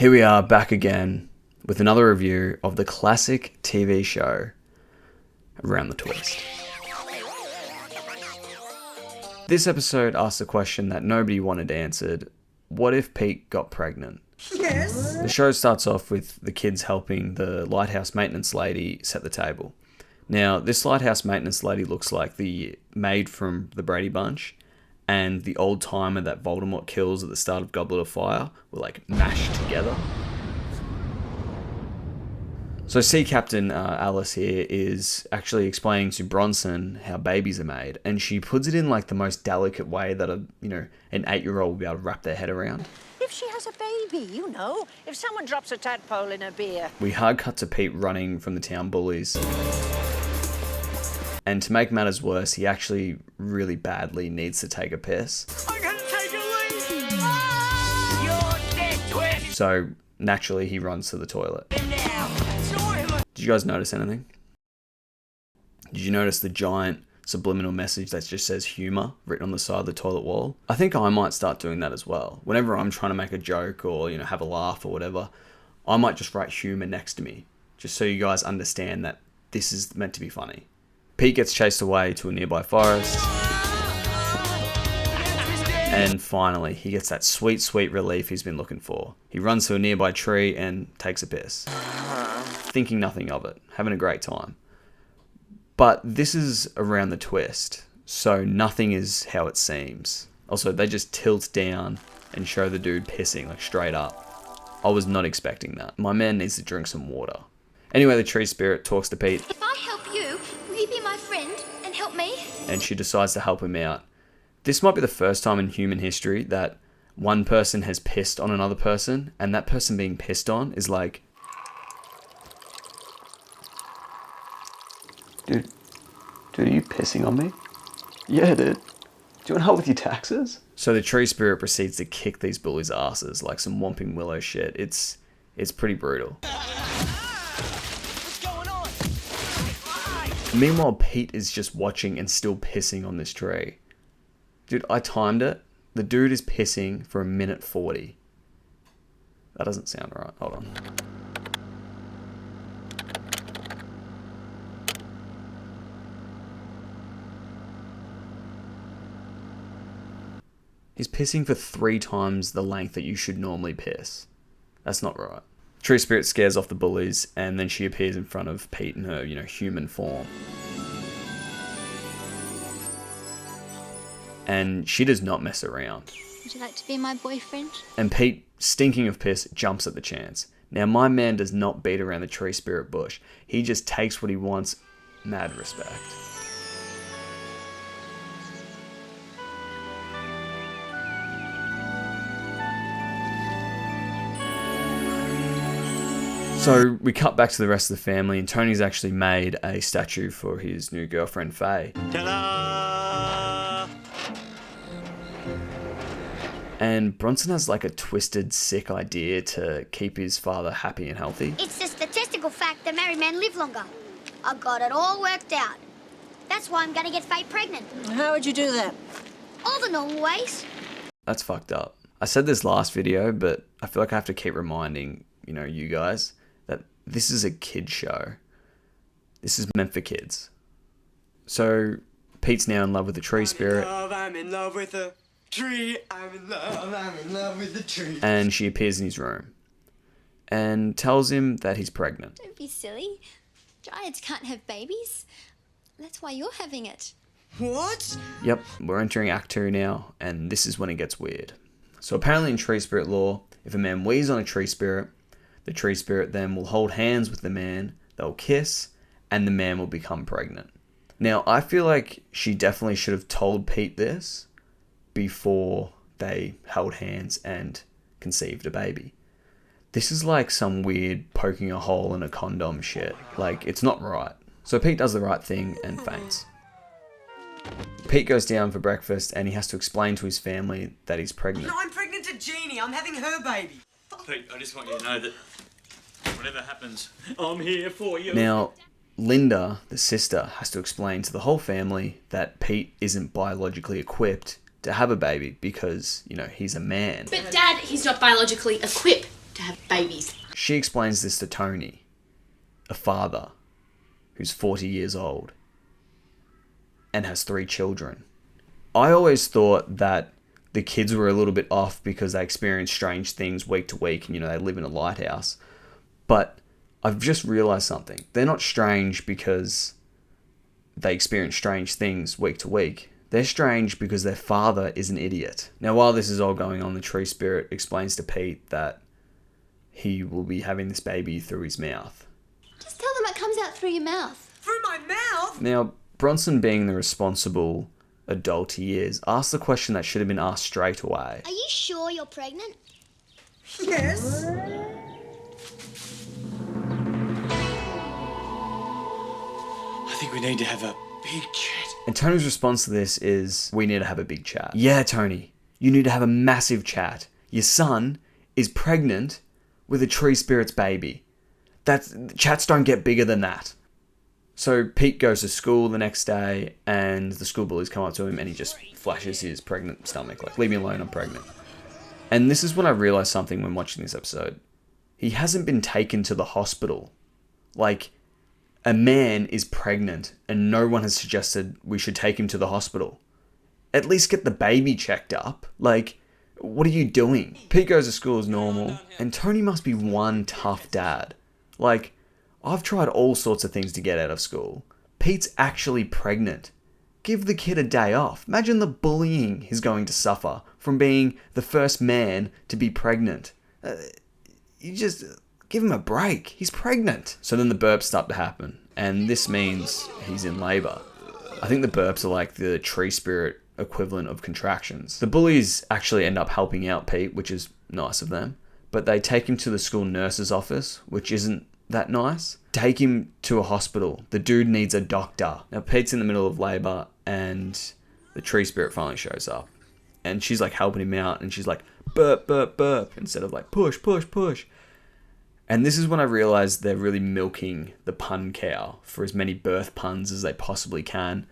Here we are back again with another review of the classic TV show Around the Twist. This episode asks a question that nobody wanted answered. What if Pete got pregnant? Yes. The show starts off with the kids helping the lighthouse maintenance lady set the table. Now, this lighthouse maintenance lady looks like the maid from the Brady Bunch and the old timer that Voldemort kills at the start of Goblet of Fire were like mashed together. So Sea Captain Alice here is actually explaining to Bronson how babies are made, and she puts it in like the most delicate way that an 8-year-old will be able to wrap their head around. If she has a baby, if someone drops a tadpole in her beer. We hard cut to Pete running from the town bullies. And to make matters worse, he actually really badly needs to take a piss. I'm gonna take a leak! Ah! You're dead, twin! So naturally he runs to the toilet. Now, toilet! Did you guys notice anything? Did you notice the giant subliminal message that just says humor written on the side of the toilet wall? I think I might start doing that as well. Whenever I'm trying to make a joke or have a laugh or whatever, I might just write humor next to me, just so you guys understand that this is meant to be funny. Pete gets chased away to a nearby forest. And finally, he gets that sweet, sweet relief he's been looking for. He runs to a nearby tree and takes a piss. Thinking nothing of it, having a great time. But this is Around the Twist, so nothing is how it seems. Also, they just tilt down and show the dude pissing, like straight up. I was not expecting that. My man needs to drink some water. Anyway, the tree spirit talks to Pete. If I help you, will you be my friend and help me? And she decides to help him out. This might be the first time in human history that one person has pissed on another person, and that person being pissed on is like, Dude, are you pissing on me? Yeah, dude. Do you want help with your taxes? So the tree spirit proceeds to kick these bullies' asses like some Whomping Willow shit. It's pretty brutal. Meanwhile, Pete is just watching and still pissing on this tree. Dude, I timed it. The dude is pissing for 1:40. That doesn't sound right. Hold on. He's pissing for 3 times the length that you should normally piss. That's not right. Tree Spirit scares off the bullies, and then she appears in front of Pete in her, human form. And she does not mess around. Would you like to be my boyfriend? And Pete, stinking of piss, jumps at the chance. Now, my man does not beat around the Tree Spirit bush. He just takes what he wants. Mad respect. So we cut back to the rest of the family, and Tony's actually made a statue for his new girlfriend, Faye. Ta-da! And Bronson has like a twisted, sick idea to keep his father happy and healthy. It's a statistical fact that married men live longer. I got it all worked out. That's why I'm gonna get Faye pregnant. How would you do that? All the normal ways. That's fucked up. I said this last video, but I feel like I have to keep reminding, you guys, that this is a kid show. This is meant for kids. So Pete's now in love with the tree spirit. I'm in love with the tree. I'm in love with the tree. And she appears in his room and tells him that he's pregnant. Don't be silly. Giants can't have babies. That's why you're having it. What? Yep, we're entering Act 2 now, and this is when it gets weird. So apparently in tree spirit lore, if a man wheezes on a tree spirit, the tree spirit then will hold hands with the man, they'll kiss, and the man will become pregnant. Now, I feel like she definitely should have told Pete this before they held hands and conceived a baby. This is like some weird poking a hole in a condom shit. Like, it's not right. So Pete does the right thing and faints. Pete goes down for breakfast and he has to explain to his family that he's pregnant. No, I'm pregnant to Jeannie. I'm having her baby. Pete, I just want you to know that whatever happens, I'm here for you. Now, Linda, the sister, has to explain to the whole family that Pete isn't biologically equipped to have a baby because, he's a man. But Dad, he's not biologically equipped to have babies. She explains this to Tony, a father who's 40 years old and has 3 children. I always thought that the kids were a little bit off because they experience strange things week to week and, they live in a lighthouse. But I've just realized something. They're not strange because they experience strange things week to week. They're strange because their father is an idiot. Now, while this is all going on, the tree spirit explains to Pete that he will be having this baby through his mouth. Just tell them it comes out through your mouth. Through my mouth? Now, Bronson, being the responsible adult he is, asked the question that should have been asked straight away. Are you sure you're pregnant? Yes. I think we need to have a big chat. And Tony's response to this is, we need to have a big chat. Yeah, Tony, you need to have a massive chat. Your son is pregnant with a tree spirit's baby. Chats don't get bigger than that. So Pete goes to school the next day and the school bullies come up to him and he just flashes his pregnant stomach, like, leave me alone, I'm pregnant. And this is when I realized something when watching this episode. He hasn't been taken to the hospital. Like, a man is pregnant and no one has suggested we should take him to the hospital. At least get the baby checked up. Like, what are you doing? Pete goes to school as normal and Tony must be one tough dad. Like, I've tried all sorts of things to get out of school. Pete's actually pregnant. Give the kid a day off. Imagine the bullying he's going to suffer from being the first man to be pregnant. You just give him a break. He's pregnant. So then the burps start to happen, and this means he's in labor. I think the burps are like the tree spirit equivalent of contractions. The bullies actually end up helping out Pete, which is nice of them, but they take him to the school nurse's office, which isn't that nice. Take him to a hospital. The dude needs a doctor. Now Pete's in the middle of labor and the tree spirit finally shows up. And she's like helping him out and she's like, burp, burp, burp, instead of like push, push, push. And this is when I realized they're really milking the pun cow for as many birth puns as they possibly can.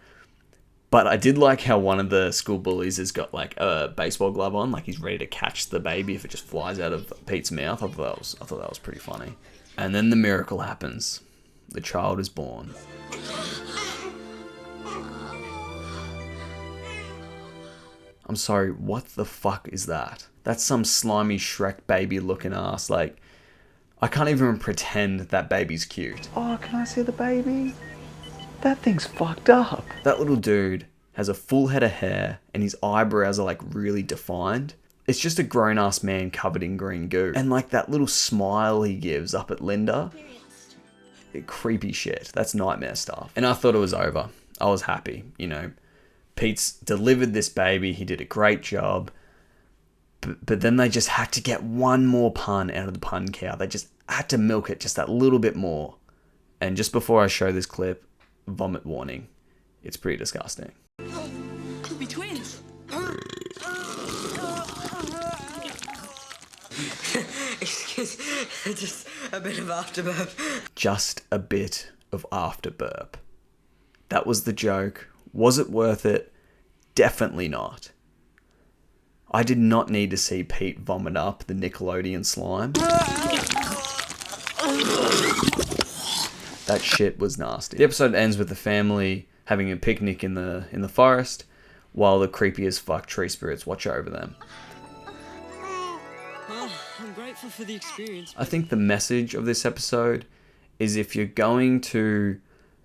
But I did like how one of the school bullies has got like a baseball glove on, like he's ready to catch the baby if it just flies out of Pete's mouth. I thought that was pretty funny. And then the miracle happens. The child is born. I'm sorry, what the fuck is that? That's some slimy Shrek baby looking ass. Like, I can't even pretend that baby's cute. Oh, can I see the baby? That thing's fucked up. That little dude has a full head of hair and his eyebrows are like really defined. It's just a grown-ass man covered in green goo. And like that little smile he gives up at Linda. Creepy shit. That's nightmare stuff. And I thought it was over. I was happy, Pete's delivered this baby. He did a great job. But then they just had to get one more pun out of the pun cow. They just had to milk it just that little bit more. And just before I show this clip, vomit warning. It's pretty disgusting. Could be twins. Excuse, just a bit of afterburp. Just a bit of afterburp. That was the joke. Was it worth it? Definitely not. I did not need to see Pete vomit up the Nickelodeon slime. That shit was nasty. The episode ends with the family having a picnic in the forest while the creepy as fuck tree spirits watch over them. I'm grateful for the experience. I think the message of this episode is if you're going to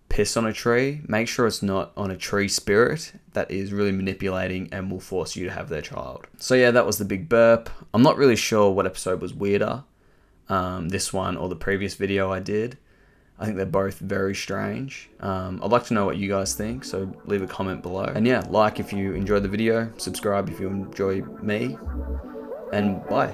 piss on a tree, make sure it's not on a tree spirit that is really manipulating and will force you to have their child. So yeah, that was the big burp. I'm not really sure what episode was weirder, this one or the previous video I did. I think they're both very strange. I'd like to know what you guys think, so leave a comment below. And yeah, like if you enjoyed the video, subscribe if you enjoy me, and bye.